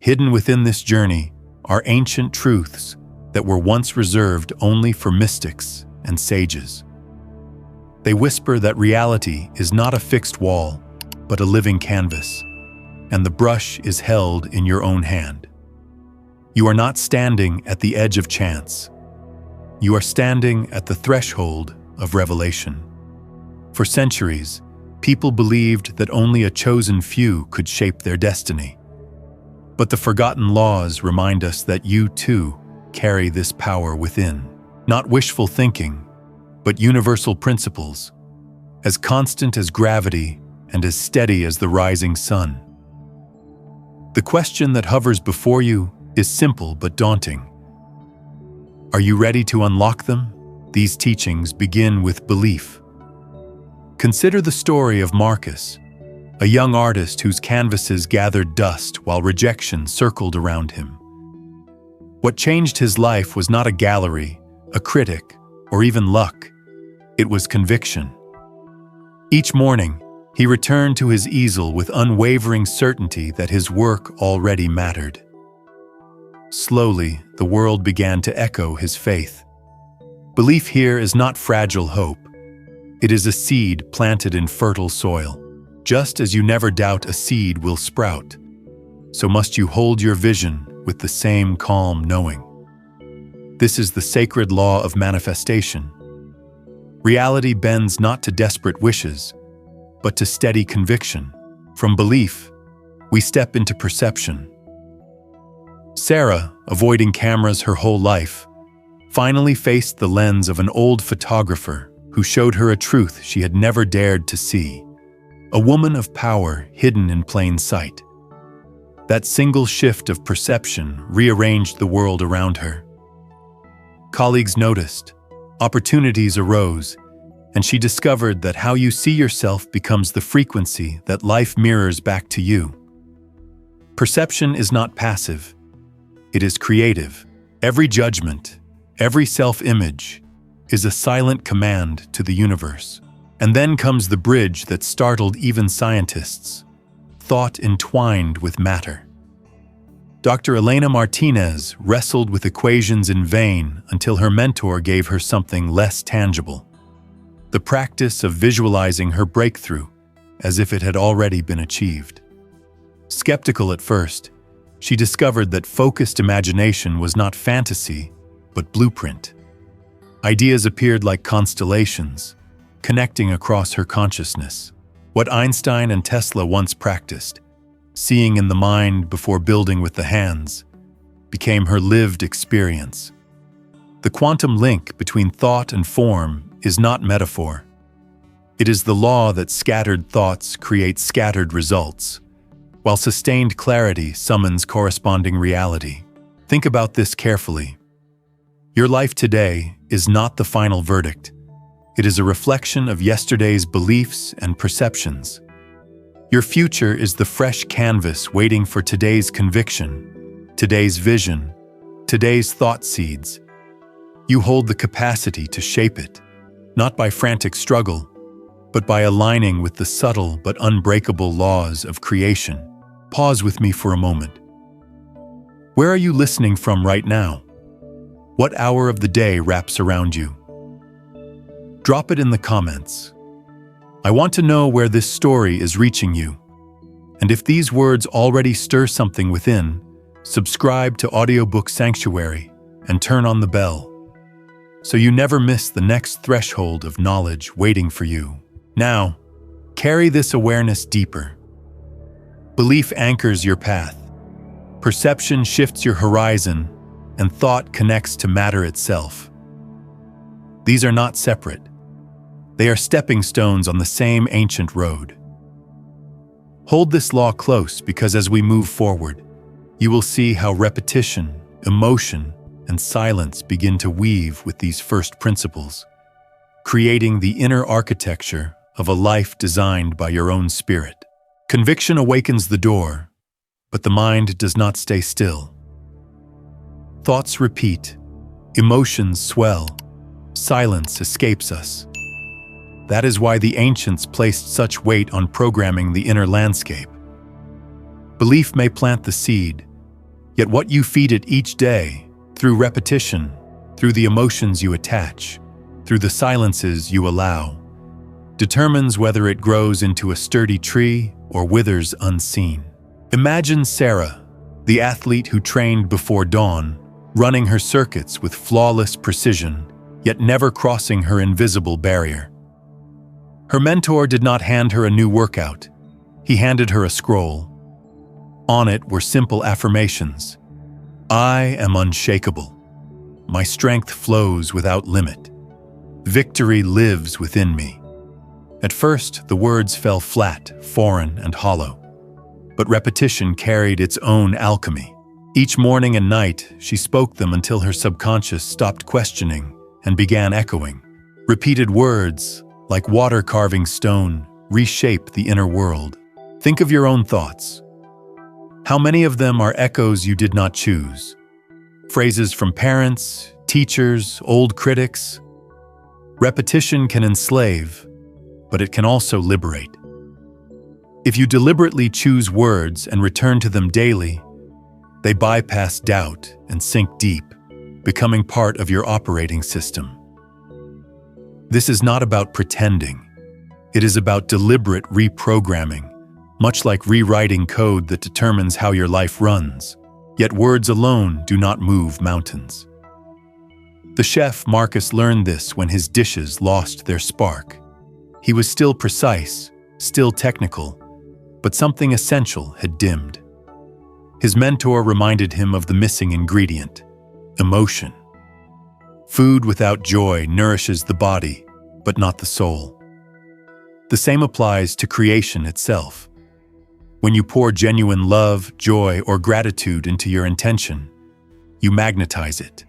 Hidden within this journey are ancient truths that were once reserved only for mystics and sages. They whisper that reality is not a fixed wall, but a living canvas, and the brush is held in your own hand. You are not standing at the edge of chance. You are standing at the threshold of revelation. For centuries, people believed that only a chosen few could shape their destiny. But the forgotten laws remind us that you, too, carry this power within. Not wishful thinking, but universal principles, as constant as gravity and as steady as the rising sun. The question that hovers before you is simple but daunting. Are you ready to unlock them? These teachings begin with belief. Consider the story of Marcus, a young artist whose canvases gathered dust while rejection circled around him. What changed his life was not a gallery, a critic, or even luck. It was conviction. Each morning, he returned to his easel with unwavering certainty that his work already mattered. Slowly, the world began to echo his faith. Belief here is not fragile hope. It is a seed planted in fertile soil. Just as you never doubt a seed will sprout, so must you hold your vision with the same calm knowing. This is the sacred law of manifestation. Reality bends not to desperate wishes, but to steady conviction. From belief, we step into perception. Sarah, avoiding cameras her whole life, finally faced the lens of an old photographer who showed her a truth she had never dared to see. A woman of power hidden in plain sight. That single shift of perception rearranged the world around her. Colleagues noticed, opportunities arose, and she discovered that how you see yourself becomes the frequency that life mirrors back to you. Perception is not passive. It is creative. Every judgment, every self-image, is a silent command to the universe. And then comes the bridge that startled even scientists: thought entwined with matter. Dr. Elena Martinez wrestled with equations in vain until her mentor gave her something less tangible: the practice of visualizing her breakthrough as if it had already been achieved. Skeptical at first, she discovered that focused imagination was not fantasy, but blueprint. Ideas appeared like constellations, connecting across her consciousness. What Einstein and Tesla once practiced, seeing in the mind before building with the hands, became her lived experience. The quantum link between thought and form is not metaphor. It is the law that scattered thoughts create scattered results, while sustained clarity summons corresponding reality. Think about this carefully. Your life today is not the final verdict. It is a reflection of yesterday's beliefs and perceptions. Your future is the fresh canvas waiting for today's conviction, today's vision, today's thought seeds. You hold the capacity to shape it, not by frantic struggle, but by aligning with the subtle but unbreakable laws of creation. Pause with me for a moment. Where are you listening from right now? What hour of the day wraps around you? Drop it in the comments. I want to know where this story is reaching you. And if these words already stir something within, subscribe to Audiobook Sanctuary and turn on the bell, so you never miss the next threshold of knowledge waiting for you. Now, carry this awareness deeper. Belief anchors your path. Perception shifts your horizon, and thought connects to matter itself. These are not separate. They are stepping stones on the same ancient road. Hold this law close, because as we move forward, you will see how repetition, emotion, and silence begin to weave with these first principles, creating the inner architecture of a life designed by your own spirit. Conviction awakens the door, but the mind does not stay still. Thoughts repeat, emotions swell, silence escapes us. That is why the ancients placed such weight on programming the inner landscape. Belief may plant the seed, Yet what you feed it each day, through repetition, through the emotions you attach, through the silences you allow, determines whether it grows into a sturdy tree or withers unseen. Imagine Sarah, the athlete who trained before dawn, running her circuits with flawless precision, yet never crossing her invisible barrier. Her mentor did not hand her a new workout. He handed her a scroll. On it were simple affirmations. I am unshakable. My strength flows without limit. Victory lives within me. At first, the words fell flat, foreign, and hollow. But repetition carried its own alchemy. Each morning and night, she spoke them until her subconscious stopped questioning and began echoing. Repeated words, like water carving stone, reshape the inner world. Think of your own thoughts. How many of them are echoes you did not choose? Phrases from parents, teachers, old critics? Repetition can enslave, but it can also liberate. If you deliberately choose words and return to them daily, they bypass doubt and sink deep, becoming part of your operating system. This is not about pretending. It is about deliberate reprogramming, much like rewriting code that determines how your life runs. Yet words alone do not move mountains. The chef Marcus learned this when his dishes lost their spark. He was still precise, still technical, but something essential had dimmed. His mentor reminded him of the missing ingredient: emotion. Food without joy nourishes the body, but not the soul. The same applies to creation itself. When you pour genuine love, joy, or gratitude into your intention, you magnetize it.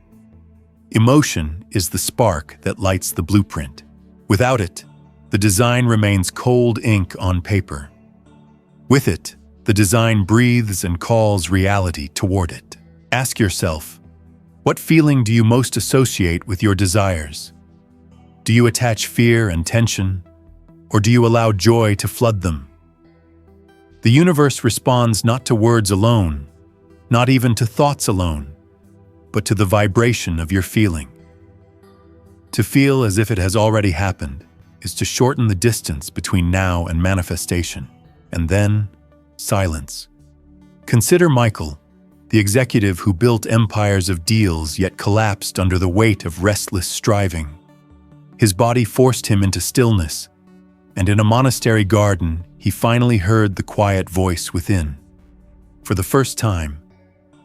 Emotion is the spark that lights the blueprint. Without it, the design remains cold ink on paper. With it, the design breathes and calls reality toward it. Ask yourself, what feeling do you most associate with your desires? Do you attach fear and tension, or do you allow joy to flood them? The universe responds not to words alone, not even to thoughts alone, but to the vibration of your feeling. To feel as if it has already happened is to shorten the distance between now and manifestation, and then silence. Consider Michael, the executive who built empires of deals yet collapsed under the weight of restless striving. His body forced him into stillness, and in a monastery garden, he finally heard the quiet voice within. For the first time,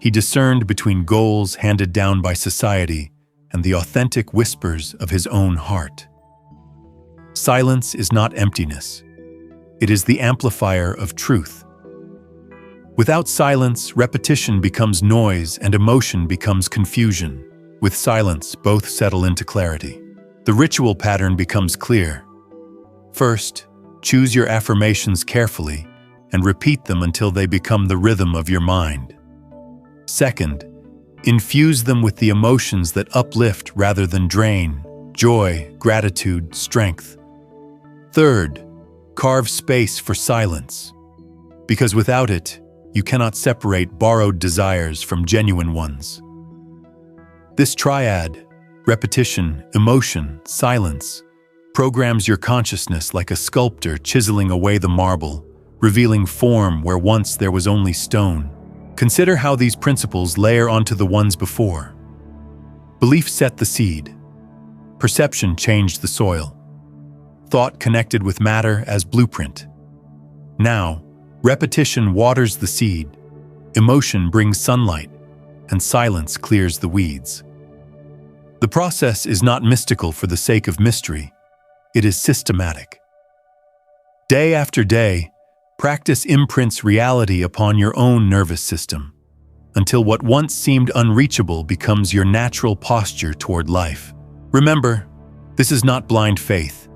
he discerned between goals handed down by society and the authentic whispers of his own heart. Silence is not emptiness. It is the amplifier of truth. Without silence, repetition becomes noise and emotion becomes confusion. With silence, both settle into clarity. The ritual pattern becomes clear. First, choose your affirmations carefully and repeat them until they become the rhythm of your mind. Second, infuse them with the emotions that uplift rather than drain: joy, gratitude, strength. Third, carve space for silence, because without it, you cannot separate borrowed desires from genuine ones. This triad, repetition, emotion, silence, programs your consciousness like a sculptor chiseling away the marble, revealing form where once there was only stone. Consider how these principles layer onto the ones before. Belief set the seed. Perception changed the soil. Thought connected with matter as blueprint. Now, repetition waters the seed, emotion brings sunlight, and silence clears the weeds. The process is not mystical for the sake of mystery. It is systematic. Day after day, practice imprints reality upon your own nervous system, until what once seemed unreachable becomes your natural posture toward life. Remember, this is not blind faith.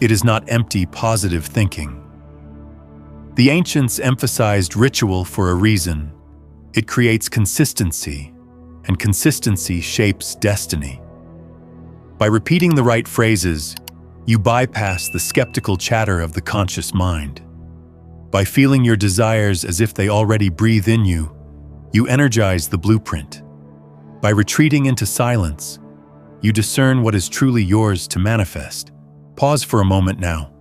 It is not empty positive thinking. The ancients emphasized ritual for a reason. It creates consistency, and consistency shapes destiny. By repeating the right phrases, you bypass the skeptical chatter of the conscious mind. By feeling your desires as if they already breathe in you, You energize the blueprint. By retreating into silence, you discern what is truly yours to manifest. Pause for a moment now.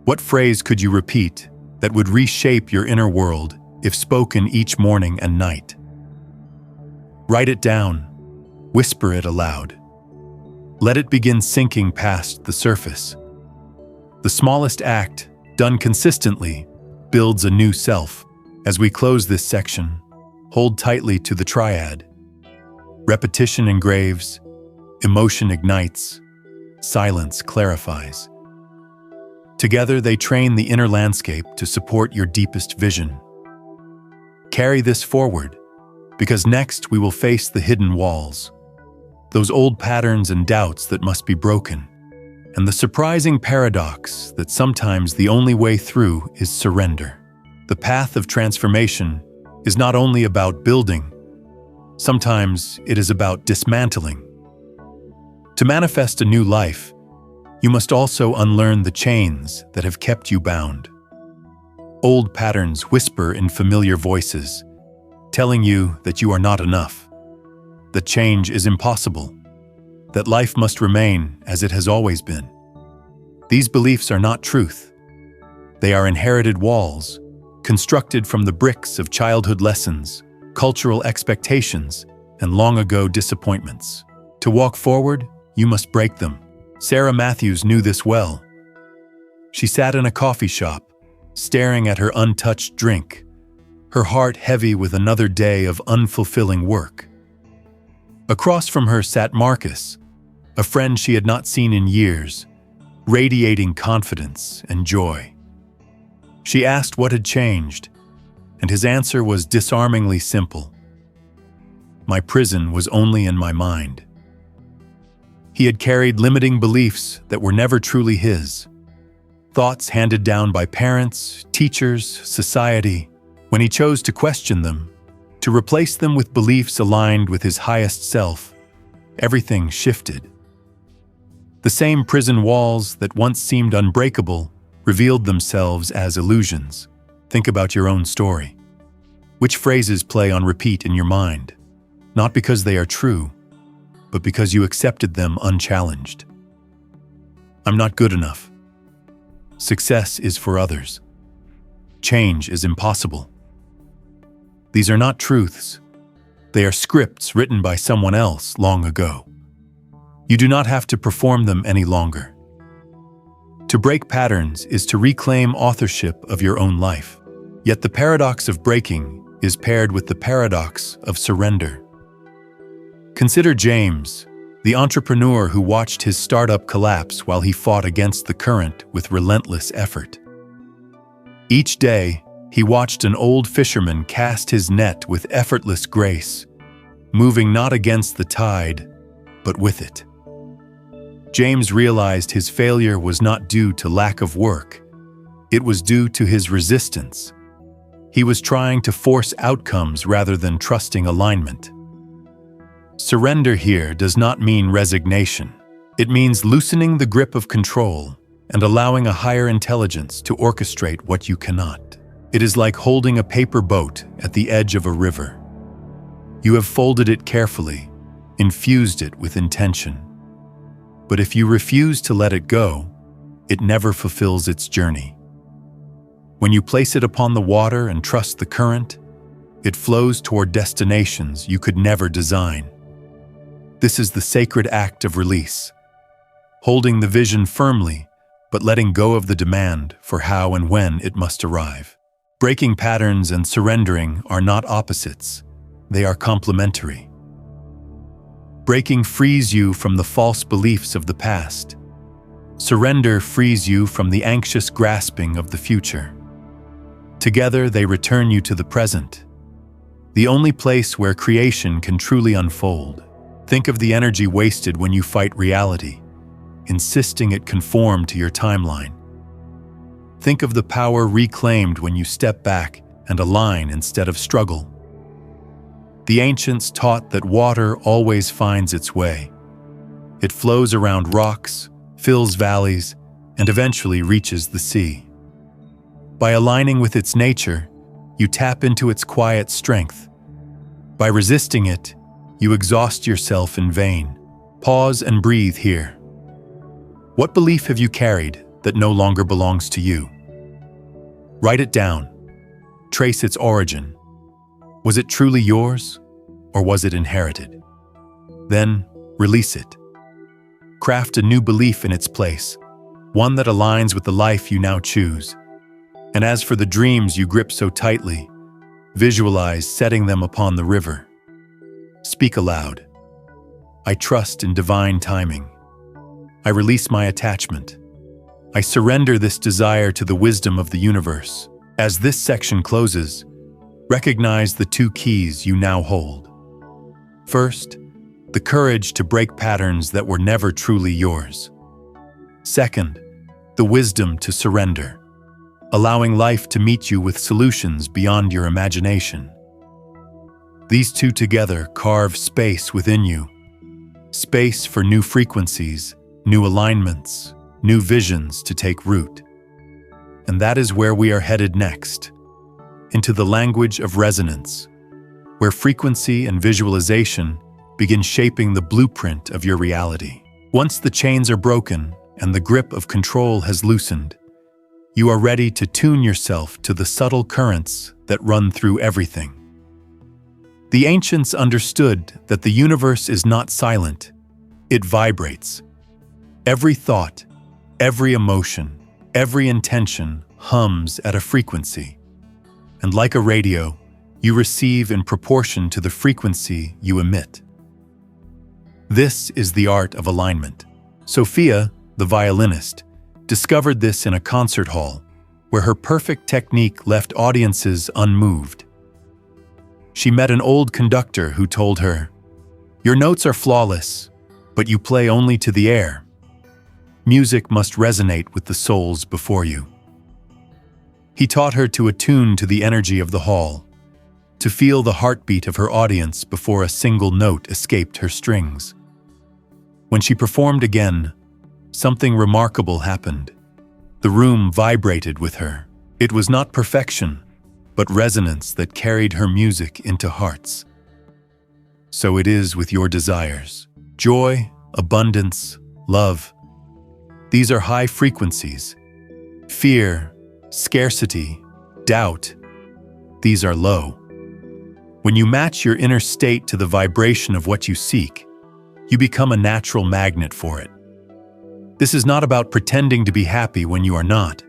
What phrase could you repeat that would reshape your inner world if spoken each morning and night? Write it down. Whisper it aloud. Let it begin sinking past the surface. The smallest act, done consistently, builds a new self. As we close this section, hold tightly to the triad. Repetition engraves, emotion ignites, silence clarifies. Together they train the inner landscape to support your deepest vision. Carry this forward, because next we will face the hidden walls, those old patterns and doubts that must be broken, and the surprising paradox that sometimes the only way through is surrender. The path of transformation is not only about building, sometimes it is about dismantling. To manifest a new life, you must also unlearn the chains that have kept you bound. Old patterns whisper in familiar voices, telling you that you are not enough, that change is impossible, that life must remain as it has always been. These beliefs are not truth. They are inherited walls, constructed from the bricks of childhood lessons, cultural expectations, and long-ago disappointments. To walk forward, you must break them. Sarah Matthews knew this well. She sat in a coffee shop, staring at her untouched drink, her heart heavy with another day of unfulfilling work. Across from her sat Marcus, a friend she had not seen in years, radiating confidence and joy. She asked what had changed, and his answer was disarmingly simple. My prison was only in my mind. He had carried limiting beliefs that were never truly his, thoughts handed down by parents, teachers, society. When he chose to question them, to replace them with beliefs aligned with his highest self, everything shifted. The same prison walls that once seemed unbreakable revealed themselves as illusions. Think about your own story. Which phrases play on repeat in your mind? Not because they are true, but because you accepted them unchallenged. I'm not good enough. Success is for others. Change is impossible. These are not truths. They are scripts written by someone else long ago. You do not have to perform them any longer. To break patterns is to reclaim authorship of your own life. Yet the paradox of breaking is paired with the paradox of surrender. Consider James, the entrepreneur who watched his startup collapse while he fought against the current with relentless effort. Each day, he watched an old fisherman cast his net with effortless grace, moving not against the tide, but with it. James realized his failure was not due to lack of work. It was due to his resistance. He was trying to force outcomes rather than trusting alignment. Surrender here does not mean resignation. It means loosening the grip of control and allowing a higher intelligence to orchestrate what you cannot. It is like holding a paper boat at the edge of a river. You have folded it carefully, infused it with intention. But if you refuse to let it go, it never fulfills its journey. When you place it upon the water and trust the current, it flows toward destinations you could never design. This is the sacred act of release, holding the vision firmly, but letting go of the demand for how and when it must arrive. Breaking patterns and surrendering are not opposites, they are complementary. Breaking frees you from the false beliefs of the past. Surrender frees you from the anxious grasping of the future. Together, they return you to the present, the only place where creation can truly unfold. Think of the energy wasted when you fight reality, insisting it conform to your timeline. Think of the power reclaimed when you step back and align instead of struggle. The ancients taught that water always finds its way. It flows around rocks, fills valleys, and eventually reaches the sea. By aligning with its nature, you tap into its quiet strength, By resisting it, you exhaust yourself in vain. Pause and breathe here. What belief have you carried that no longer belongs to you? Write it down. Trace its origin. Was it truly yours, or was it inherited? Then, release it. Craft a new belief in its place, one that aligns with the life you now choose. And as for the dreams you grip so tightly, visualize setting them upon the river. Speak aloud. I trust in divine timing. I release my attachment. I surrender this desire to the wisdom of the universe. As this section closes, recognize the two keys you now hold. First, the courage to break patterns that were never truly yours. Second, the wisdom to surrender, allowing life to meet you with solutions beyond your imagination. These two together carve space within you, space for new frequencies, new alignments, new visions to take root. And that is where we are headed next, into the language of resonance, where frequency and visualization begin shaping the blueprint of your reality. Once the chains are broken and the grip of control has loosened, you are ready to tune yourself to the subtle currents that run through everything. The ancients understood that the universe is not silent, it vibrates. Every thought, every emotion, every intention hums at a frequency. And like a radio, you receive in proportion to the frequency you emit. This is the art of alignment. Sophia, the violinist, discovered this in a concert hall, where her perfect technique left audiences unmoved. She met an old conductor who told her, "Your notes are flawless, but you play only to the air. Music must resonate with the souls before you." He taught her to attune to the energy of the hall, to feel the heartbeat of her audience before a single note escaped her strings. When she performed again, something remarkable happened. The room vibrated with her. It was not perfection, but resonance that carried her music into hearts. So it is with your desires. Joy, abundance, love. These are high frequencies. Fear, scarcity, doubt. These are low. When you match your inner state to the vibration of what you seek, you become a natural magnet for it. This is not about pretending to be happy when you are not.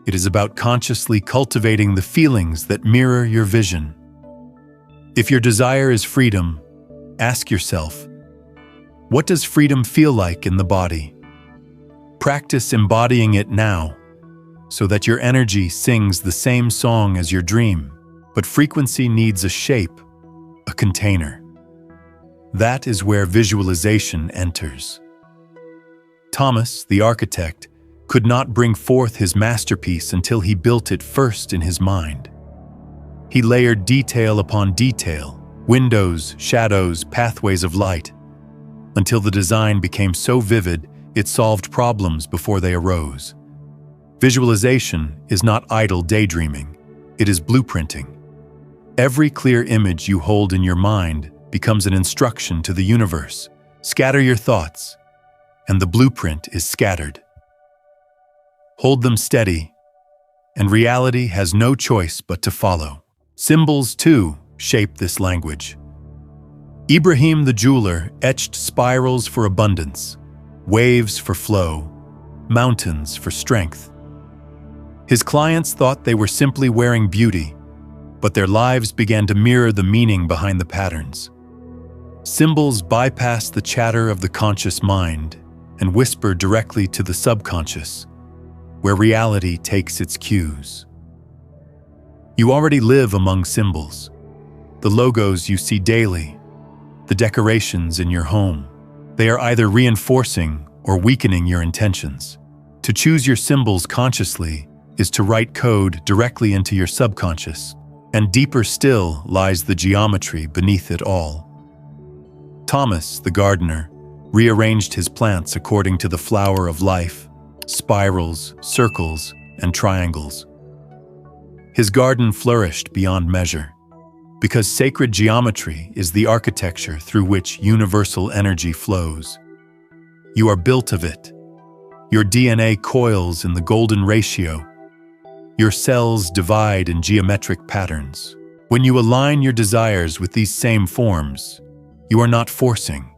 It is about consciously cultivating the feelings that mirror your vision. If your desire is freedom, ask yourself, what does freedom feel like in the body? Practice embodying it now, so that your energy sings the same song as your dream, but frequency needs a shape, a container. That is where visualization enters. Thomas, the architect, could not bring forth his masterpiece until he built it first in his mind. He layered detail upon detail, windows, shadows, pathways of light, until the design became so vivid it solved problems before they arose. Visualization is not idle daydreaming, it is blueprinting. Every clear image you hold in your mind becomes an instruction to the universe. Scatter your thoughts, and the blueprint is scattered. Hold them steady, and reality has no choice but to follow. Symbols, too, shape this language. Ibrahim the jeweler etched spirals for abundance, waves for flow, mountains for strength. His clients thought they were simply wearing beauty, but their lives began to mirror the meaning behind the patterns. Symbols bypass the chatter of the conscious mind and whisper directly to the subconscious, where reality takes its cues. You already live among symbols, the logos you see daily, the decorations in your home. They are either reinforcing or weakening your intentions. To choose your symbols consciously is to write code directly into your subconscious, and deeper still lies the geometry beneath it all. Thomas, the gardener, rearranged his plants according to the flower of life, spirals, circles, and triangles. His garden flourished beyond measure, because sacred geometry is the architecture through which universal energy flows. You are built of it. Your DNA coils in the golden ratio. Your cells divide in geometric patterns. When you align your desires with these same forms, you are not forcing.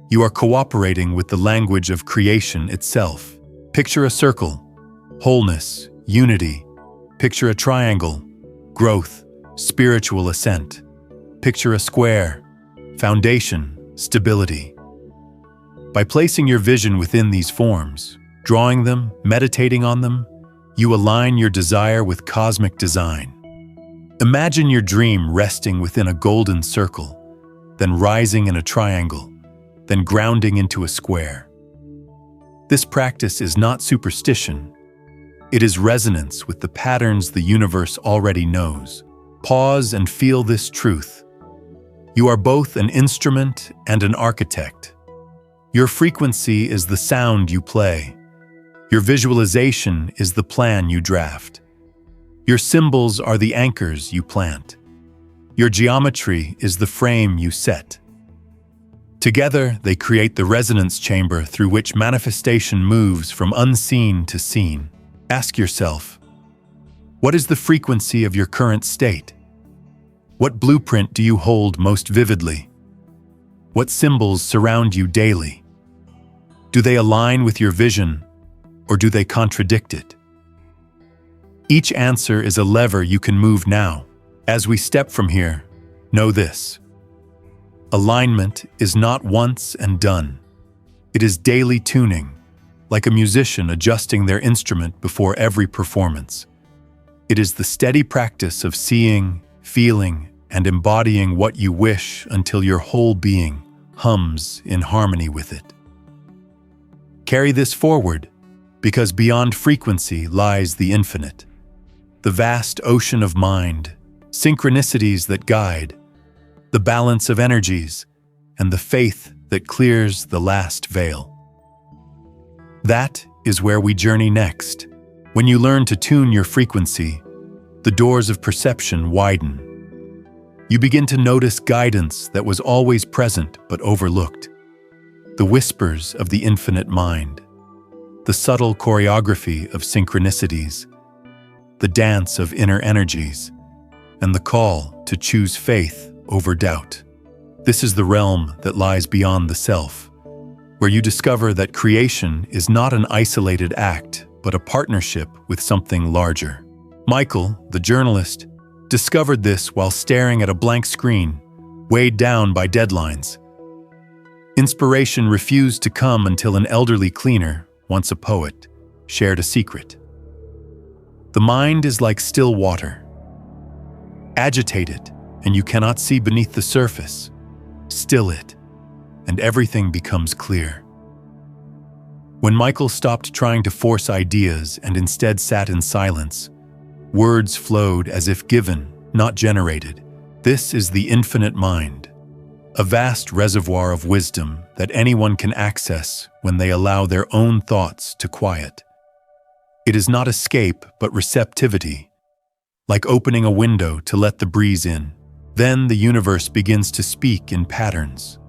You are cooperating with the language of creation itself. Picture a circle, wholeness, unity. Picture a triangle, growth, spiritual ascent. Picture a square, foundation, stability. By placing your vision within these forms, drawing them, meditating on them, you align your desire with cosmic design. Imagine your dream resting within a golden circle, then rising in a triangle, then grounding into a square. This practice is not superstition. It is resonance with the patterns the universe already knows. Pause and feel this truth. You are both an instrument and an architect. Your frequency is the sound you play. Your visualization is the plan you draft. Your symbols are the anchors you plant. Your geometry is the frame you set. Together, they create the resonance chamber through which manifestation moves from unseen to seen. Ask yourself, what is the frequency of your current state? What blueprint do you hold most vividly? What symbols surround you daily? Do they align with your vision, or do they contradict it? Each answer is a lever you can move now. As we step from here, know this. Alignment is not once and done. It is daily tuning, like a musician adjusting their instrument before every performance. It is the steady practice of seeing, feeling, and embodying what you wish until your whole being hums in harmony with it. Carry this forward, because beyond frequency lies the infinite, the vast ocean of mind, synchronicities that guide, the balance of energies, and the faith that clears the last veil. That is where we journey next. When you learn to tune your frequency, the doors of perception widen. You begin to notice guidance that was always present but overlooked, the whispers of the infinite mind, the subtle choreography of synchronicities, the dance of inner energies, and the call to choose faith over doubt. This is the realm that lies beyond the self, where you discover that creation is not an isolated act, but a partnership with something larger. Michael, the journalist, discovered this while staring at a blank screen, weighed down by deadlines. Inspiration refused to come until an elderly cleaner, once a poet, shared a secret. The mind is like still water. Agitate it, and you cannot see beneath the surface. Still it, and everything becomes clear. When Michael stopped trying to force ideas and instead sat in silence, words flowed as if given, not generated. This is the infinite mind, a vast reservoir of wisdom that anyone can access when they allow their own thoughts to quiet. It is not escape, but receptivity, like opening a window to let the breeze in. Then the universe begins to speak in patterns.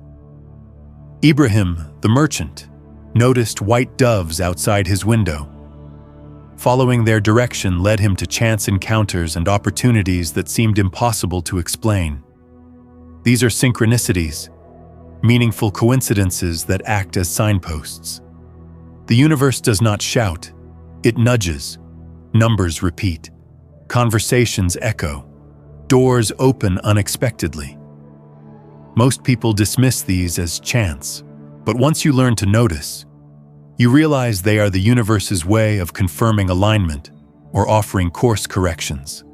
Ibrahim, the merchant, noticed white doves outside his window. Following their direction led him to chance encounters and opportunities that seemed impossible to explain. These are synchronicities, meaningful coincidences that act as signposts. The universe does not shout, it nudges. Numbers repeat, conversations echo, doors open unexpectedly. Most people dismiss these as chance, but once you learn to notice, you realize they are the universe's way of confirming alignment or offering course corrections.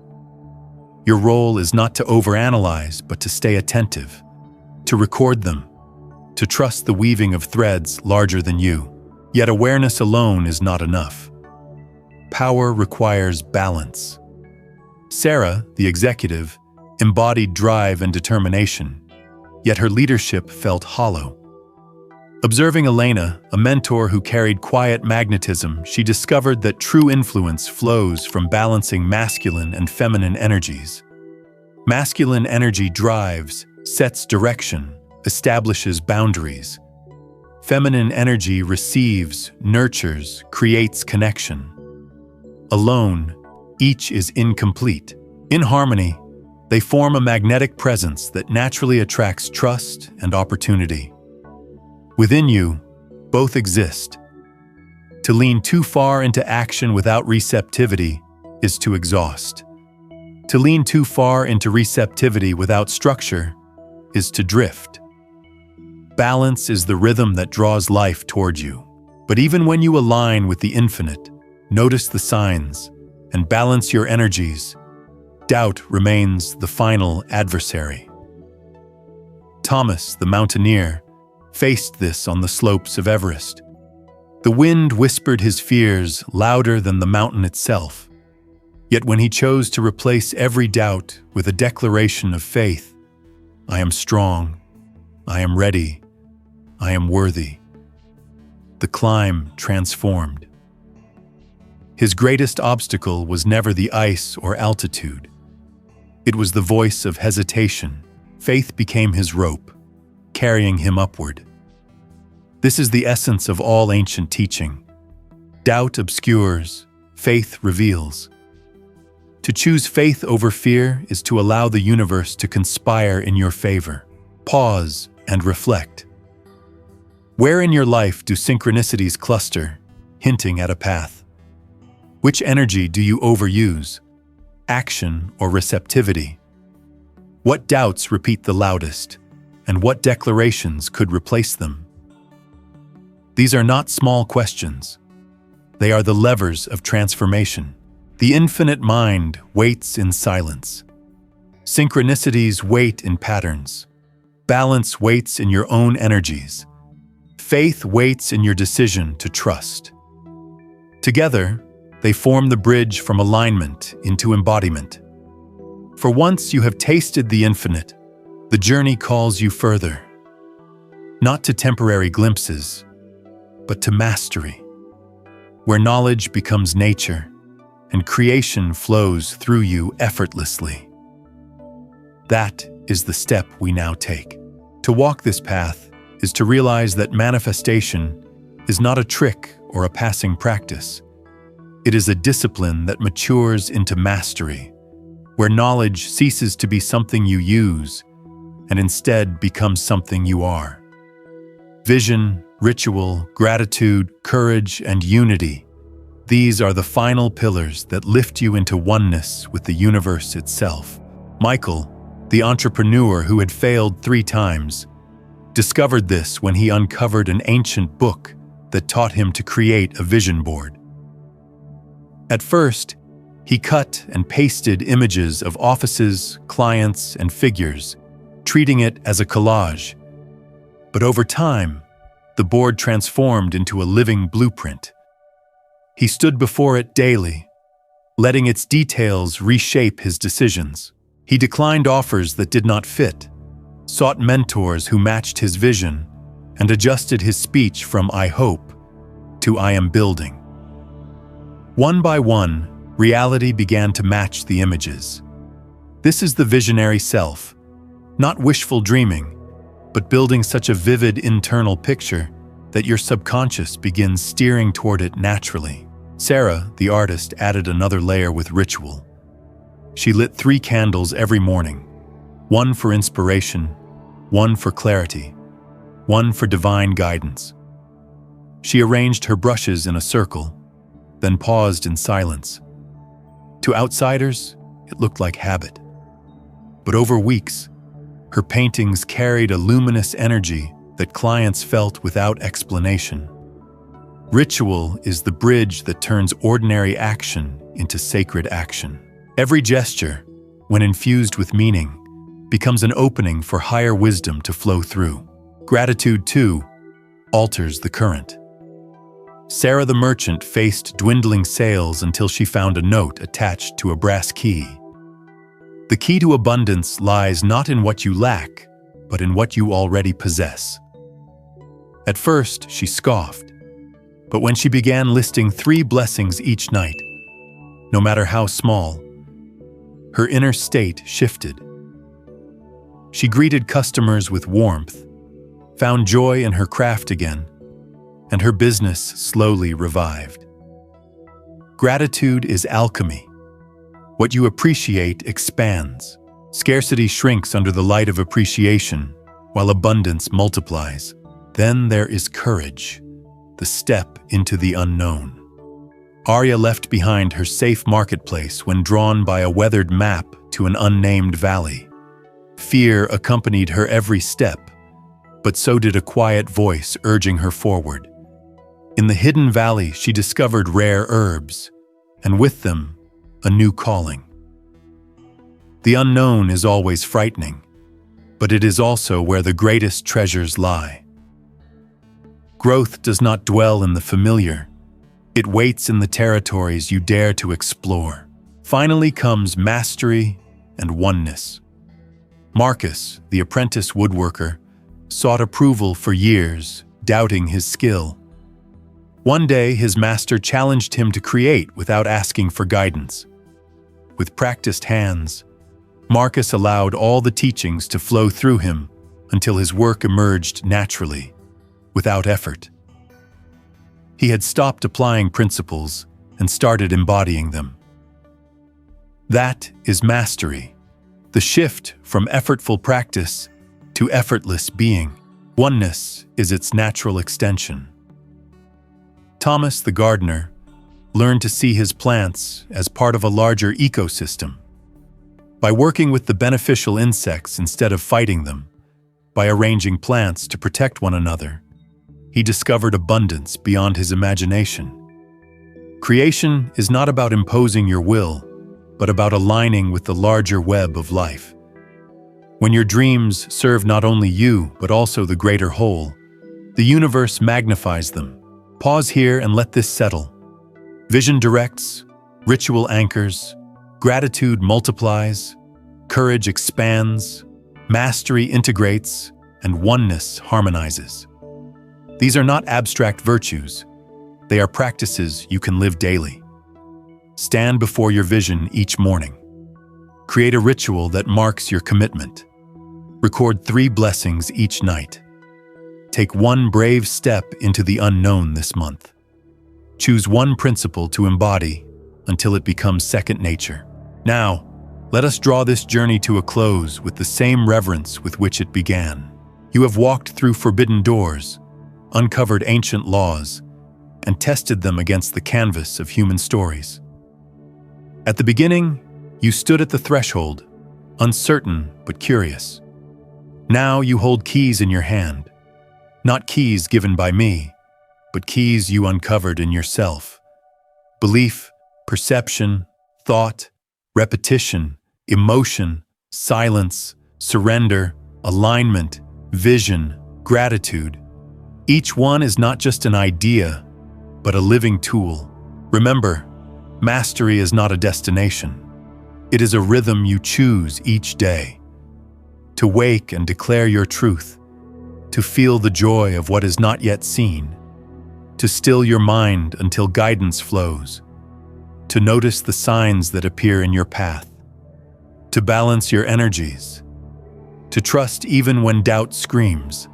Your role is not to overanalyze, but to stay attentive, to record them, to trust the weaving of threads larger than you. Yet awareness alone is not enough. Power requires balance. Sarah, the executive, embodied drive and determination, yet her leadership felt hollow. Observing Elena, a mentor who carried quiet magnetism, she discovered that true influence flows from balancing masculine and feminine energies. Masculine energy drives, sets direction, establishes boundaries. Feminine energy receives, nurtures, creates connection. Alone, each is incomplete. In harmony, they form a magnetic presence that naturally attracts trust and opportunity. Within you, both exist. To lean too far into action without receptivity is to exhaust. To lean too far into receptivity without structure is to drift. Balance is the rhythm that draws life toward you. But even when you align with the infinite, notice the signs, and balance your energies, doubt remains the final adversary. Thomas, the mountaineer, faced this on the slopes of Everest. The wind whispered his fears louder than the mountain itself. Yet when he chose to replace every doubt with a declaration of faith, "I am strong, I am ready, I am worthy," the climb transformed. His greatest obstacle was never the ice or altitude. It was the voice of hesitation. Faith became his rope, carrying him upward. This is the essence of all ancient teaching. Doubt obscures, faith reveals. To choose faith over fear is to allow the universe to conspire in your favor. Pause and reflect. Where in your life do synchronicities cluster, hinting at a path? Which energy do you overuse? Action or receptivity? What doubts repeat the loudest, and what declarations could replace them? These are not small questions. They are the levers of transformation. The infinite mind waits in silence. Synchronicities wait in patterns. Balance waits in your own energies. Faith waits in your decision to trust. Together, they form the bridge from alignment into embodiment. For once you have tasted the infinite, the journey calls you further. Not to temporary glimpses, but to mastery, where knowledge becomes nature and creation flows through you effortlessly. That is the step we now take. To walk this path is to realize that manifestation is not a trick or a passing practice. It is a discipline that matures into mastery, where knowledge ceases to be something you use and instead becomes something you are. Vision, ritual, gratitude, courage, and unity. These are the final pillars that lift you into oneness with the universe itself. Michael, the entrepreneur who had failed 3 times, discovered this when he uncovered an ancient book that taught him to create a vision board. At first, he cut and pasted images of offices, clients, and figures, treating it as a collage. But over time, the board transformed into a living blueprint. He stood before it daily, letting its details reshape his decisions. He declined offers that did not fit, sought mentors who matched his vision, and adjusted his speech from "I hope" to "I am building." One by one, reality began to match the images. This is the visionary self, not wishful dreaming, but building such a vivid internal picture that your subconscious begins steering toward it naturally. Sarah, the artist, added another layer with ritual. She lit 3 candles every morning, one for inspiration, one for clarity, one for divine guidance. She arranged her brushes in a circle, then paused in silence. To outsiders, it looked like habit. But over weeks, her paintings carried a luminous energy that clients felt without explanation. Ritual is the bridge that turns ordinary action into sacred action. Every gesture, when infused with meaning, becomes an opening for higher wisdom to flow through. Gratitude, too, alters the current. Sarah the merchant faced dwindling sales until she found a note attached to a brass key. The key to abundance lies not in what you lack, but in what you already possess. At first, she scoffed, but when she began listing 3 blessings each night, no matter how small, her inner state shifted. She greeted customers with warmth, found joy in her craft again, and her business slowly revived. Gratitude is alchemy. What you appreciate expands. Scarcity shrinks under the light of appreciation, while abundance multiplies. Then there is courage, the step into the unknown. Arya left behind her safe marketplace when drawn by a weathered map to an unnamed valley. Fear accompanied her every step, but so did a quiet voice urging her forward. In the hidden valley, she discovered rare herbs, and with them, a new calling. The unknown is always frightening, but it is also where the greatest treasures lie. Growth does not dwell in the familiar. It waits in the territories you dare to explore. Finally comes mastery and oneness. Marcus, the apprentice woodworker, sought approval for years, doubting his skill. One day, his master challenged him to create without asking for guidance. With practiced hands, Marcus allowed all the teachings to flow through him until his work emerged naturally, without effort. He had stopped applying principles and started embodying them. That is mastery, the shift from effortful practice to effortless being. Oneness is its natural extension. Thomas the gardener learned to see his plants as part of a larger ecosystem. By working with the beneficial insects instead of fighting them, by arranging plants to protect one another, he discovered abundance beyond his imagination. Creation is not about imposing your will, but about aligning with the larger web of life. When your dreams serve not only you, but also the greater whole, the universe magnifies them. Pause here and let this settle. Vision directs, ritual anchors, gratitude multiplies, courage expands, mastery integrates, and oneness harmonizes. These are not abstract virtues. They are practices you can live daily. Stand before your vision each morning. Create a ritual that marks your commitment. Record 3 blessings each night. Take one brave step into the unknown this month. Choose one principle to embody until it becomes second nature. Now, let us draw this journey to a close with the same reverence with which it began. You have walked through forbidden doors, uncovered ancient laws, and tested them against the canvas of human stories. At the beginning, you stood at the threshold, uncertain but curious. Now you hold keys in your hand, not keys given by me, but keys you uncovered in yourself. Belief, perception, thought, repetition, emotion, silence, surrender, alignment, vision, gratitude. Each one is not just an idea, but a living tool. Remember, mastery is not a destination. It is a rhythm you choose each day. To wake and declare your truth, to feel the joy of what is not yet seen, to still your mind until guidance flows, to notice the signs that appear in your path, to balance your energies, to trust even when doubt screams.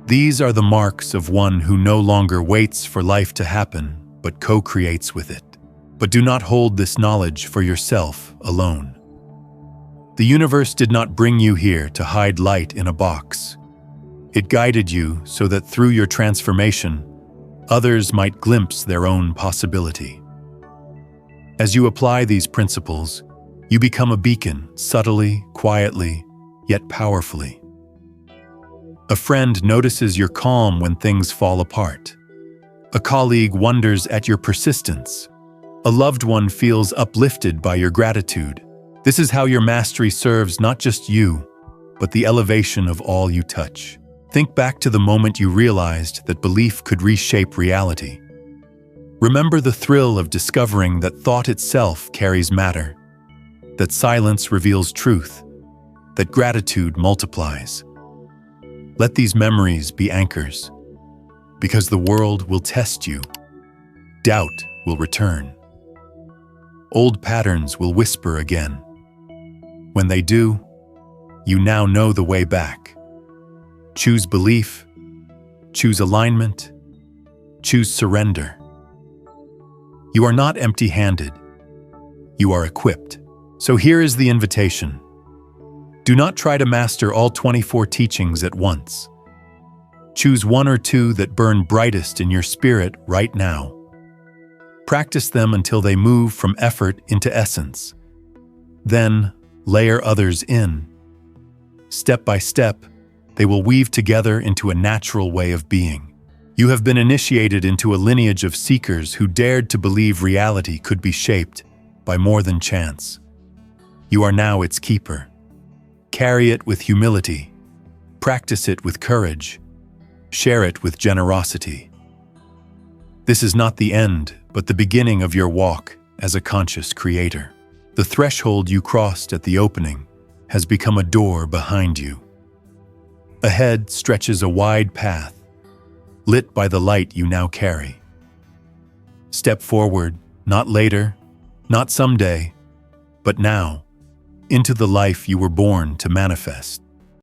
These are the marks of one who no longer waits for life to happen, but co-creates with it. But do not hold this knowledge for yourself alone. The universe did not bring you here to hide light in a box. It guided you so that through your transformation, others might glimpse their own possibility. As you apply these principles, you become a beacon, subtly, quietly, yet powerfully. A friend notices your calm when things fall apart. A colleague wonders at your persistence. A loved one feels uplifted by your gratitude. This is how your mastery serves not just you, but the elevation of all you touch. Think back to the moment you realized that belief could reshape reality. Remember the thrill of discovering that thought itself carries matter, that silence reveals truth, that gratitude multiplies. Let these memories be anchors, because the world will test you. Doubt will return. Old patterns will whisper again. When they do, You now know the way back. Choose belief, choose alignment, choose surrender. You are not empty-handed. You are equipped. So here is the invitation. Do not try to master all 24 teachings at once. Choose one or two that burn brightest in your spirit right now. Practice them until they move from effort into essence. Then, layer others in. Step by step, they will weave together into a natural way of being. You have been initiated into a lineage of seekers who dared to believe reality could be shaped by more than chance. You are now its keeper. Carry it with humility. Practice it with courage. Share it with generosity. This is not the end, but the beginning of your walk as a conscious creator. The threshold you crossed at the opening has become a door behind you. Ahead stretches a wide path, lit by the light you now carry. Step forward, not later, not someday, but now, into the life you were born to manifest.